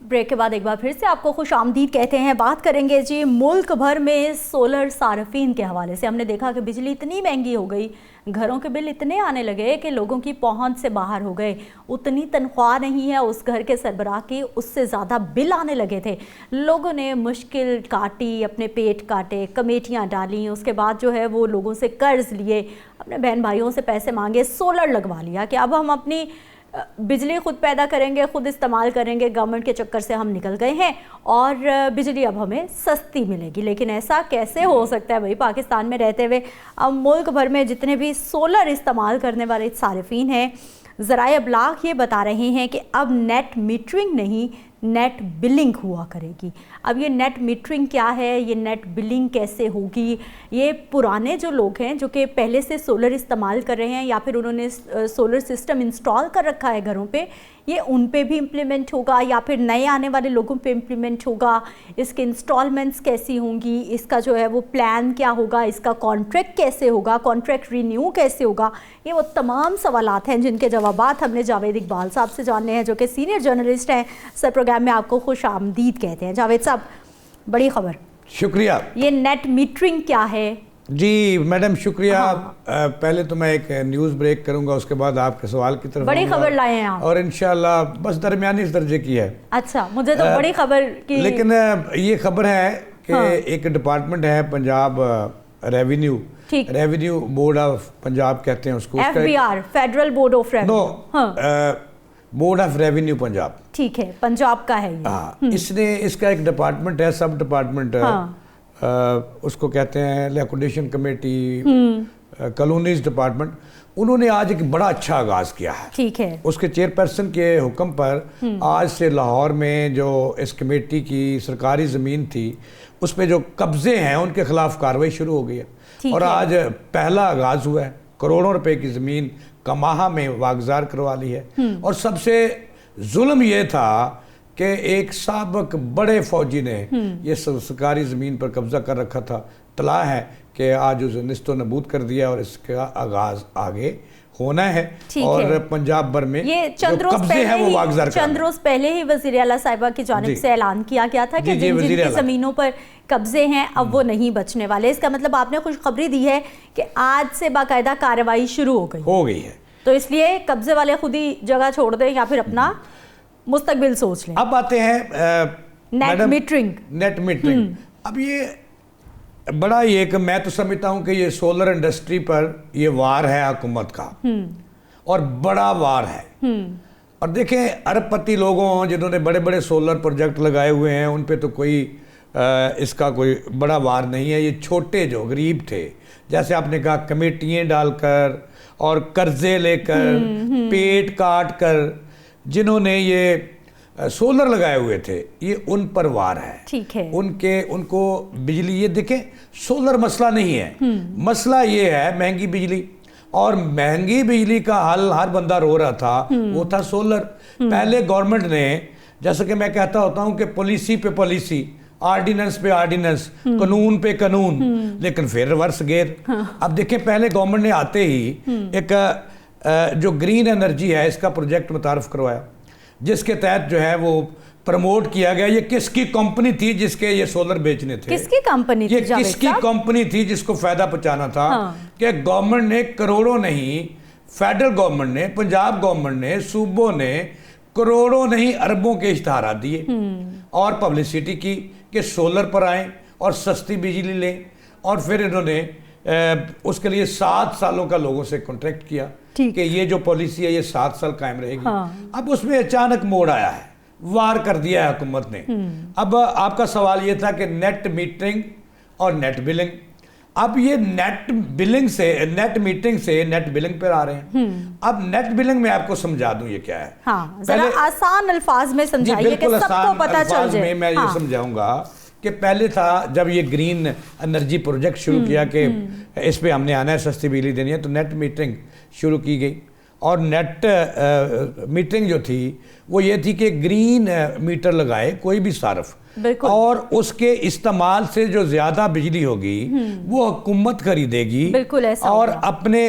Break کے بعد ایک بار پھر سے آپ کو خوش آمدید کہتے ہیں. بات کریں گے جی ملک بھر میں سولر صارفین کے حوالے سے. ہم نے دیکھا کہ بجلی اتنی مہنگی ہو گئی, گھروں کے بل اتنے آنے لگے کہ لوگوں کی پہنچ سے باہر ہو گئے. اتنی تنخواہ نہیں ہے اس گھر کے سربراہ کی, اس سے زیادہ بل آنے لگے تھے. لوگوں نے مشکل کاٹی, اپنے پیٹ کاٹے, کمیٹیاں ڈالیں, اس کے بعد جو ہے وہ لوگوں سے قرض لیے, اپنے بہن بھائیوں سے پیسے مانگے, سولر لگوا لیا کہ اب ہم اپنی بجلی خود پیدا کریں گے, خود استعمال کریں گے. گورنمنٹ کے چکر سے ہم نکل گئے ہیں اور بجلی اب ہمیں سستی ملے گی. لیکن ایسا کیسے ہو سکتا ہے بھائی؟ پاکستان میں رہتے ہوئے اب ملک بھر میں جتنے بھی سولر استعمال کرنے والے صارفین ہیں, ذرائع ابلاغ یہ بتا رہے ہیں کہ اب نیٹ میٹرنگ نہیں, نیٹ بلنگ ہوا کرے گی. اب یہ نیٹ میٹرنگ کیا ہے, یہ نیٹ بلنگ کیسے ہوگی؟ یہ پرانے جو لوگ ہیں جو کہ پہلے سے سولر استعمال کر رہے ہیں یا پھر انہوں نے سولر سسٹم انسٹال کر رکھا ہے گھروں پہ, یہ ان پہ بھی امپلیمنٹ ہوگا یا پھر نئے آنے والے لوگوں پہ امپلیمنٹ ہوگا؟ اس کے انسٹالمنٹس کیسی ہوں گی, اس کا جو ہے وہ پلان کیا ہوگا, اس کا کانٹریکٹ کیسے ہوگا, کانٹریکٹ رینیو کیسے ہوگا؟ یہ وہ تمام سوالات ہیں جن کے جوابات ہم نے جاوید اقبال صاحب سے جاننے ہیں جو کہ سینئر جرنلسٹ ہیں. سر پروگرام میں آپ کو خوش آمدید کہتے ہیں. جاوید صاحب, بڑی خبر. شکریہ. یہ نیٹ میٹرنگ کیا ہے؟ جی میڈم شکریہ. پہلے تو میں ایک نیوز بریک کروں گا, اس کے بعد آپ کے سوال کی طرف. بڑی خبر لائے ہیں آپ, اور انشاءاللہ بس درمیانی درجے کی ہے. اچھا, مجھے تو بڑی خبر کی. لیکن یہ خبر ہے کہ ایک ڈپارٹمنٹ ہے Punjab revenue board of Punjab کہتے ہیں اس کو, FBR, federal board of revenue. Board of revenue Punjab. ٹھیک ہے, پنجاب کا ہے یہ. اس نے, اس کا ایک ڈپارٹمنٹ ہے, سب ڈپارٹمنٹ, اس کو کہتے ہیں لیکوڈیشن کمیٹی, کالونیز ڈپارٹمنٹ. انہوں نے آج ایک بڑا اچھا آغاز کیا ہے. ٹھیک ہے. اس کے چیئرپرسن کے حکم پر آج سے لاہور میں جو اس کمیٹی کی سرکاری زمین تھی اس پہ جو قبضے ہیں ان کے خلاف کارروائی شروع ہو گئی ہے. اور آج پہلا آغاز ہوا ہے. کروڑوں روپے کی زمین کماہا میں واگزار کروا لی ہے. اور سب سے ظلم یہ تھا کہ ایک سابق بڑے فوجی نے یہ سرکاری زمین پر قبضہ کر رکھا تھا. اطلاع ہے کہ آج اسے نیست و نابود کر دیا اور اس کا آغاز آگے ہونا ہے. اور پنجاب بھر میں جو قبضے ہیں وہ واگزار کرنا ہے. چند روز پہلے ہی وزیر اعلیٰ صاحبہ کی جانب سے اعلان کیا گیا تھا کہ جن جن کی زمینوں پر قبضے ہیں اب وہ نہیں بچنے والے. اس کا مطلب آپ نے خوشخبری دی ہے کہ آج سے باقاعدہ کارروائی شروع ہو گئی ہے. تو اس لیے قبضے والے خود ہی جگہ چھوڑ دیں یا پھر اپنا مستقبل سوچ لیں. اب آتے ہیں نیٹ میٹرنگ. نیٹ میٹرنگ اب یہ بڑا یہ کہ میں تو سمجھتا ہوں کہ یہ سولر انڈسٹری پر یہ وار ہے حکومت کا, اور بڑا وار ہے. اور دیکھیں ارب پتی لوگوں جنہوں نے بڑے بڑے سولر پروجیکٹ لگائے ہوئے ہیں ان پہ تو کوئی اس کا کوئی بڑا وار نہیں ہے. یہ چھوٹے جو غریب تھے, جیسے آپ نے کہا کمیٹیاں ڈال کر اور قرضے لے کر پیٹ کاٹ کر جنہوں نے یہ سولر لگائے ہوئے تھے, یہ ان پر وار ہے. ٹھیک ہے. ان کو بجلی, یہ دیکھیں سولر مسئلہ نہیں ہے, مسئلہ یہ ہے مہنگی بجلی. اور مہنگی بجلی کا حل ہر بندہ رو رہا تھا, وہ تھا سولر. پہلے گورنمنٹ نے, جیسا کہ میں کہتا ہوتا ہوں کہ پالیسی پہ پالیسی, آرڈیننس پہ آرڈیننس, قانون پہ قانون, لیکن پھر ریورس گیئر. اب دیکھیں پہلے گورنمنٹ نے آتے ہی ایک جو گرین انرجی ہے اس کا پروجیکٹ متعارف کروایا, جس کے تحت جو ہے وہ پروموٹ کیا گیا. یہ کس کی کمپنی تھی جس کے یہ سولر بیچنے تھے؟ کس کی کمپنی تھی؟ یہ کس کی کمپنی تھی جس کو فائدہ پہنچانا تھا؟ کہ گورنمنٹ نے کروڑوں نہیں, فیڈرل گورنمنٹ نے, پنجاب گورنمنٹ نے, صوبوں نے کروڑوں نہیں اربوں کے اشتہارات دیے اور پبلسٹی کی کہ سولر پر آئیں اور سستی بجلی لیں. اور پھر انہوں نے اس کے لیے 7 سالوں کا لوگوں سے کانٹریکٹ کیا کہ یہ جو پالیسی ہے یہ 7 سال قائم رہے گی. اب اس میں اچانک موڑ آیا ہے, وار کر دیا ہے حکومت نے. اب آپ کا سوال یہ تھا کہ نیٹ میٹرنگ اور نیٹ بلنگ. اب یہ نیٹ بلنگ سے, نیٹ میٹرنگ سے نیٹ بلنگ پر آ رہے ہیں. اب نیٹ بلنگ میں آپ کو سمجھا دوں یہ کیا ہے. ذرا آسان الفاظ میں سمجھائیے کہ سب کو پتہ چل جائے. میں یہ سمجھاؤں گا کہ پہلے تھا جب یہ گرین انرجی پروجیکٹ شروع کیا کہ اس پہ ہم نے آنا ہے, سستی بجلی دینی ہے, تو نیٹ میٹرنگ شروع کی گئی. اور نیٹ میٹرنگ جو تھی وہ یہ تھی کہ گرین میٹر لگائے کوئی بھی صارف, اور اس کے استعمال سے جو زیادہ بجلی ہوگی وہ حکومت خریدے گی اور اپنے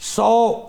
100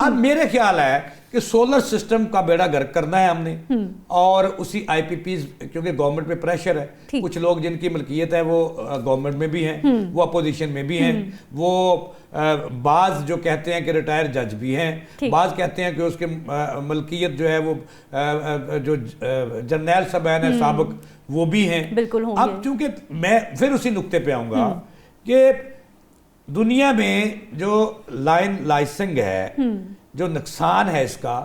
اب میرے خیال ہے کہ سولر سسٹم کا بیڑا گرک کرنا ہے ہم نے, اور اسی آئی پی پیز, کیونکہ گورنمنٹ پہ پریشر ہے, کچھ لوگ جن کی ملکیت ہے وہ گورنمنٹ میں بھی ہیں, وہ اپوزیشن میں بھی ہیں, وہ بعض جو کہتے ہیں کہ ریٹائر جج بھی ہیں, بعض کہتے ہیں کہ اس کے ملکیت جو ہے وہ جو جرنیل صاحبین ہیں سابق وہ بھی ہیں. اب چونکہ میں پھر اسی نقطے پہ آؤں گا کہ دنیا میں جو لائسنگ ہے, جو نقصان ہے اس کا,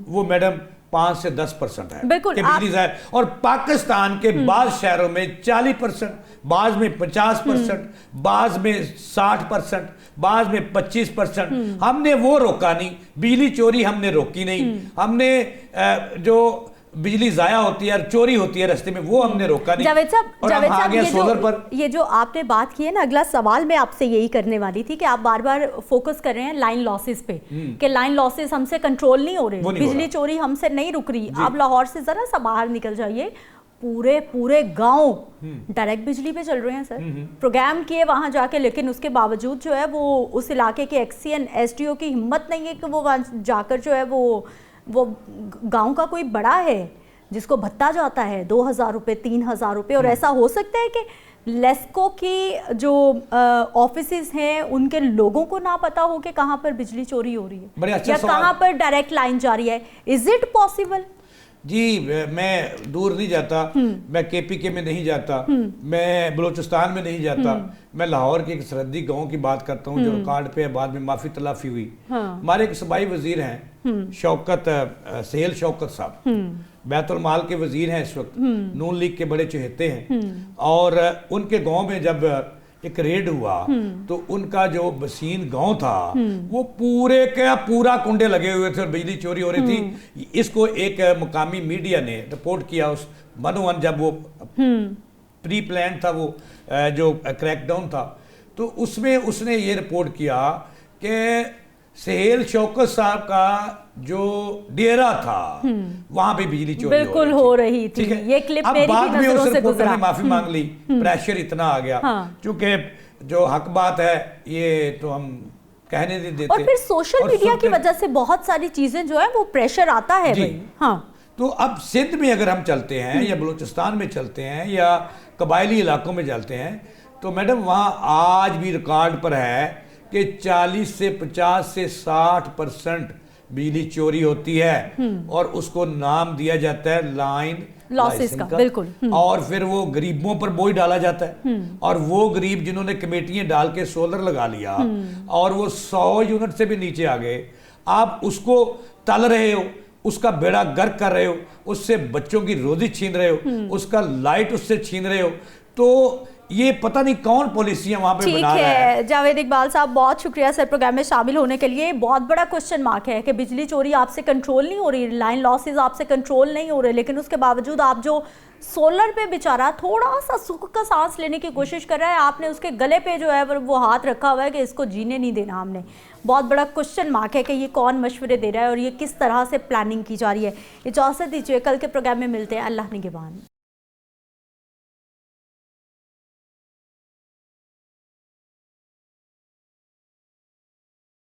وہ میڈم 5 سے 10% ہے کہ بجلی ضائع, اور پاکستان کے بعض شہروں میں 40%, بعض میں 50%, بعض میں 60%, بعض میں 25%. ہم نے وہ روکا نہیں, بجلی چوری ہم نے روکی نہیں, ہم نے جو بجلی ضائع ہوتی ہے اور چوری ہوتی ہے رستے میں وہ ہم نے روکا نہیں. جاوید صاحب, یہ جو آپ نے بات کی ہے نا, اگلا سوال میں آپ سے یہی کرنے والی تھی کہ آپ بار بار فوکس کر رہے ہیں لائن لاسز پہ, کہ لائن لاسز ہم سے کنٹرول نہیں ہو رہے, بجلی چوری ہم سے نہیں رک رہی. آپ لاہور سے ذرا سا باہر نکل جائیے, پورے گاؤں ڈائریکٹ بجلی پہ چل رہے ہیں سر, پروگرام کیے وہاں جا کے, لیکن اس کے باوجود جو ہے وہ اس علاقے کے ایکس سی این ایس ڈی او کی ہمت نہیں ہے کہ وہ وہاں جا کر جو ہے وہ گاؤں کا کوئی بڑا ہے جس کو بھتا جاتا ہے 2000 روپے 3000 روپے, اور ایسا ہو سکتا ہے کہ لیسکو کی جو آفیسز ہیں ان کے لوگوں کو نہ پتا ہو کہ کہاں پر بجلی چوری ہو رہی ہے یا کہاں پر ڈائریکٹ لائن جاری ہے. Is it possible? جی میں دور نہیں جاتا, میں کے پی کے میں نہیں جاتا, میں بلوچستان میں نہیں جاتا, میں لاہور کے ایک سرحدی گاؤں کی بات کرتا ہوں جو ریکارڈ پہ بعد میں معافی تلافی ہوئی. ہمارے ایک صوبائی وزیر ہیں شوکت, سہیل شوکت صاحب, بیت المال کے وزیر ہیں اس وقت, نون لیگ کے بڑے چہتے ہیں, اور ان کے گاؤں میں جب ایک ریڈ ہوا تو ان کا جو بسین گاؤں تھا وہ پورے کا پورا کنڈے لگے ہوئے تھے اور بجلی چوری ہو رہی تھی. اس کو ایک مقامی میڈیا نے رپورٹ کیا, اس منوان جب وہ پری پلان تھا وہ جو کریک ڈاؤن تھا, تو اس میں اس نے یہ رپورٹ کیا کہ سہیل شوکت صاحب کا جو ڈیرا تھا وہاں پہ بجلی چوری بالکل ہو رہی تھی. یہ کلپ میری بھی نظروں سے گزرا, نے معافی مانگ لی, پریشر اتنا آ گیا, چونکہ جو حق بات ہے یہ تو ہم کہنے نہیں دیتے, اور پھر سوشل میڈیا کی وجہ سے بہت ساری چیزیں جو ہے وہ پریشر آتا ہے بھائی. ہاں, تو اب سندھ میں اگر ہم چلتے ہیں یا بلوچستان میں چلتے ہیں یا قبائلی علاقوں میں چلتے ہیں, تو میڈم وہاں آج بھی ریکارڈ پر ہے کہ 40 سے 50 سے 60% بجلی چوری ہوتی ہے, اور اس کو نام دیا جاتا ہے لائن لاسز کا. بالکل, اور پھر وہ غریبوں پر بوجھ ڈالا جاتا ہے, اور وہ غریب جنہوں نے کمیٹیاں ڈال کے سولر لگا لیا اور وہ 100 یونٹ سے بھی نیچے آ گئے, آپ اس کو تل رہے ہو, اس کا بیڑا گرک کر رہے ہو, اس سے بچوں کی روزی چھین رہے ہو, اس کا لائٹ اس سے چھین رہے ہو, تو یہ پتہ نہیں کون پالیسیاں وہاں پہ بنا رہا ہے. جاوید اقبال صاحب بہت شکریہ سر پروگرام میں شامل ہونے کے لیے. بہت بڑا کوسچن مارک ہے کہ بجلی چوری آپ سے کنٹرول نہیں ہو رہی, لائن لاسز آپ سے کنٹرول نہیں ہو رہے, لیکن اس کے باوجود آپ جو سولر پہ بیچارہ تھوڑا سا سکھ کا سانس لینے کی کوشش کر رہا ہے, آپ نے اس کے گلے پہ جو ہے وہ ہاتھ رکھا ہوا ہے کہ اس کو جینے نہیں دینا ہم نے. بہت بڑا کوسچن مارک ہے کہ یہ کون مشورے دے رہا ہے اور یہ کس طرح سے پلاننگ کی جا رہی ہے. اجازت دیجیے, کل کے پروگرام میں ملتے ہیں. اللہ نگہبان.